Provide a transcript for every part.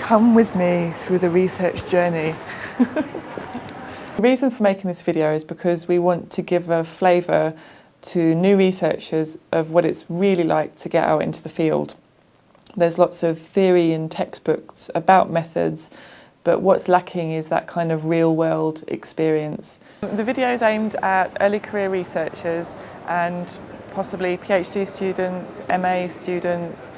Come with me through the research journey. The reason for making this video is because we want to give a flavour to new researchers of what it's really like to get out into the field. There's lots of theory in textbooks about methods, but what's lacking is that kind of real-world experience. The video is aimed at early career researchers and possibly PhD students, MA students,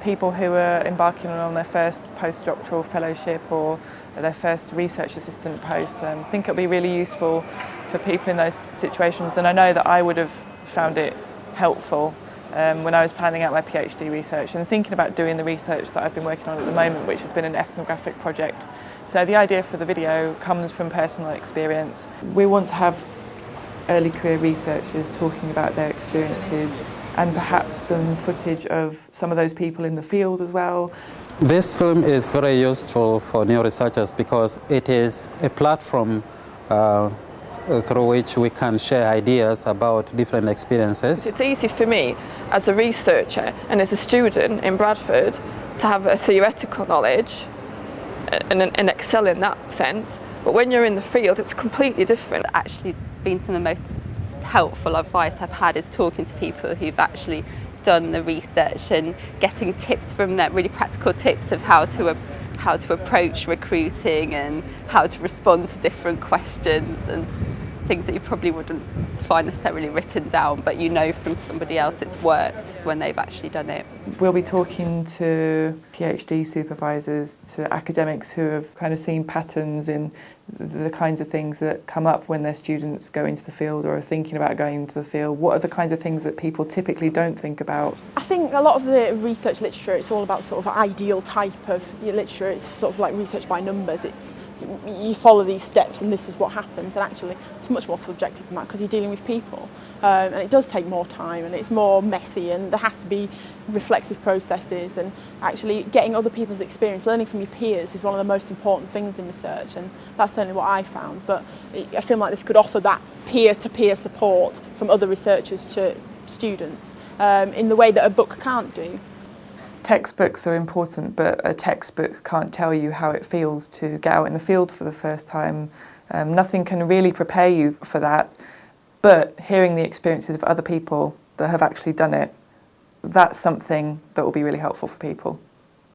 people who are embarking on their first postdoctoral fellowship or their first research assistant post. I think it'll be really useful for people in those situations, and I know that I would have found it helpful when I was planning out my PhD research and thinking about doing the research that I've been working on at the moment, which has been an ethnographic project. So the idea for the video comes from personal experience. We want to have early career researchers talking about their experiences and perhaps some footage of some of those people in the field as well. This film is very useful for new researchers because it is a platform through which we can share ideas about different experiences. It's easy for me as a researcher and as a student in Bradford to have a theoretical knowledge and excel in that sense, but when you're in the field it's completely different. Actually been some of the most helpful advice I've had is talking to people who've actually done the research and getting tips from them, really practical tips of how to approach recruiting and how to respond to different questions and things that you probably wouldn't find necessarily written down, but you know from somebody else it's worked when they've actually done it. We'll be talking to PhD supervisors, to academics who have kind of seen patterns in the kinds of things that come up when their students go into the field or are thinking about going into the field. What are the kinds of things that people typically don't think about? I think a lot of the research literature, it's all about sort of ideal type of literature. It's sort of like research by numbers. It's you follow these steps and this is what happens, and actually it's much more subjective than that because you're dealing with people, and it does take more time and it's more messy, and there has to be reflexive processes, and actually getting other people's experience, learning from your peers is one of the most important things in research, and that's certainly what I found. But I feel like this could offer that peer-to-peer support from other researchers to students in the way that a book can't do. Textbooks are important, but a textbook can't tell you how it feels to get out in the field for the first time. Nothing can really prepare you for that, but hearing the experiences of other people that have actually done it, that's something that will be really helpful for people.